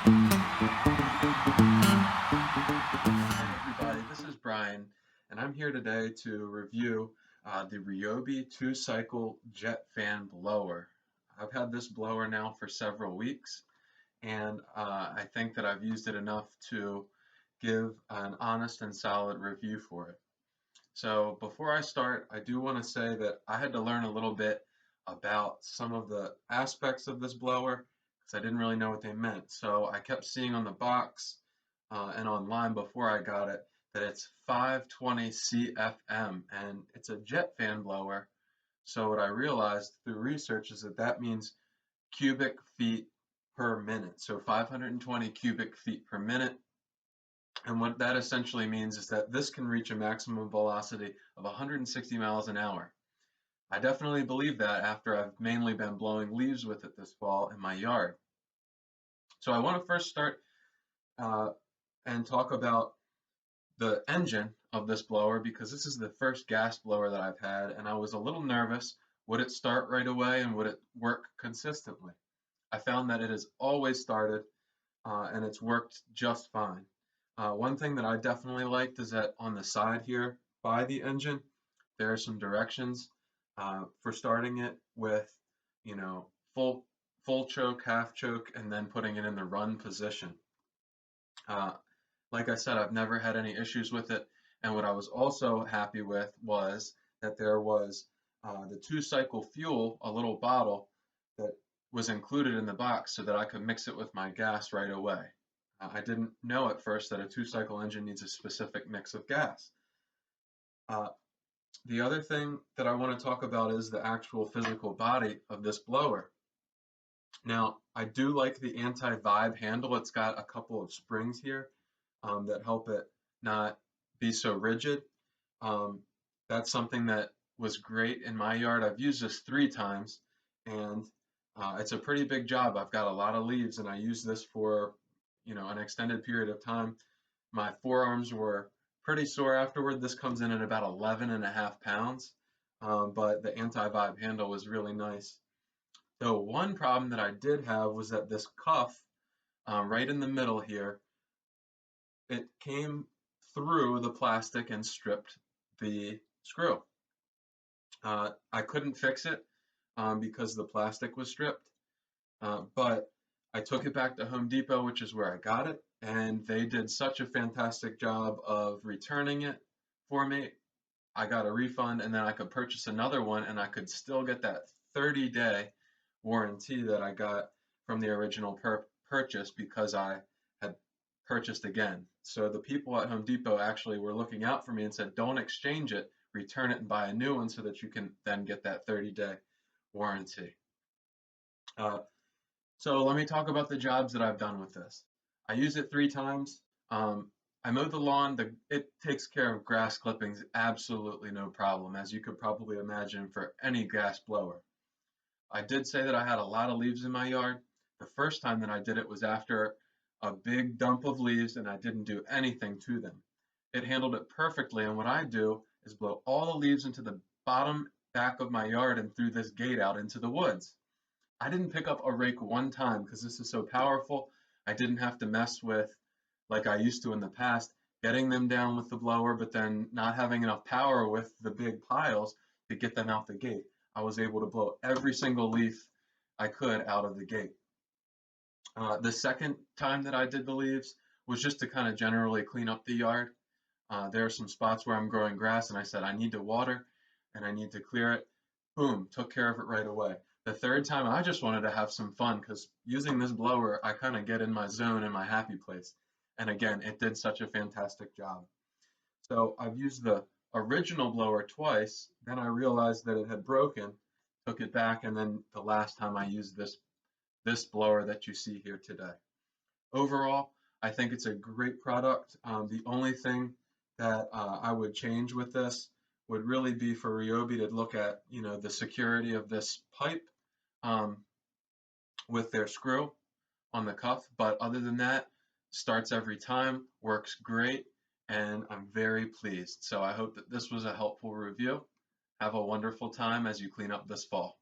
Hi everybody, this is Brian, and I'm here today to review the Ryobi 2-cycle jet fan blower. I've had this blower now for several weeks, and I think that I've used it enough to give an honest and solid review for it. So before I start, I do want to say that I had to learn a little bit about some of the aspects of this blower because I didn't really know what they meant. So I kept seeing on the box and online before I got it that it's 520 CFM and it's a jet fan blower. So what I realized through research is that that means cubic feet per minute. So 520 cubic feet per minute. And what that essentially means is that this can reach a maximum velocity of 160 miles an hour. I definitely believe that after I've mainly been blowing leaves with it this fall in my yard. So I want to first start uh, and talk about the engine of this blower because this is the first gas blower that I've had, and I was a little nervous. Would it start right away and would it work consistently? I found that it has always started and it's worked just fine. One thing that I definitely liked is that on the side here by the engine, there are some directions for starting it with, you know, full choke, half choke, and then putting it in the run position. Uh, like I said, I've never had any issues with it. And what I was also happy with was that there was the 2-cycle fuel, a little bottle that was included in the box so that I could mix it with my gas right away. I didn't know at first that a 2-cycle engine needs a specific mix of gas. Uh, the other thing that I want to talk about is the actual physical body of this blower. Now, I do like the anti-vibe handle. It's got a couple of springs here that help it not be so rigid. Um, that's something that was great in my yard. I've used this 3 times and it's a pretty big job. I've got a lot of leaves and I use this for, an extended period of time. My forearms were pretty sore afterward. This comes in at about 11 and a half pounds, but the anti-vibe handle was really nice. The one problem that I did have was that this cuff right in the middle here, it came through the plastic and stripped the screw. I couldn't fix it because the plastic was stripped, but I took it back to Home Depot, which is where I got it, and they did such a fantastic job of returning it for me. I got a refund, and then I could purchase another one, and I could still get that 30-day warranty that I got from the original purchase because I had purchased again. So the people at Home Depot actually were looking out for me and said, don't exchange it, return it and buy a new one so that you can then get that 30-day warranty. Uh, so let me talk about the jobs that I've done with this. I use it 3 times. I mowed the lawn. It takes care of grass clippings absolutely no problem, as you could probably imagine for any gas blower. I did say that I had a lot of leaves in my yard. The first time that I did it was after a big dump of leaves and I didn't do anything to them. It handled it perfectly, and what I do is blow all the leaves into the bottom back of my yard and through this gate out into the woods. I didn't pick up a rake one time because this is so powerful. I didn't have to mess with, like I used to in the past, getting them down with the blower, but then not having enough power with the big piles to get them out the gate. I was able to blow every single leaf I could out of the gate. The second time that I did the leaves was just to kind of generally clean up the yard. There are some spots where I'm growing grass, and I said I need to water and I need to clear it. Boom, took care of it right away. The third time, I just wanted to have some fun because using this blower, I kind of get in my zone and my happy place. And again, it did such a fantastic job. So I've used the original blower twice, then I realized that it had broken, took it back, and then the last time I used this blower that you see here today. Overall, I think it's a great product. The only thing that I would change with this would really be for Ryobi to look at, the security of this pipe um, with their screw on the cuff. But other than that, starts every time, works great, and I'm very pleased. So I hope that this was a helpful review. Have a wonderful time as you clean up this fall.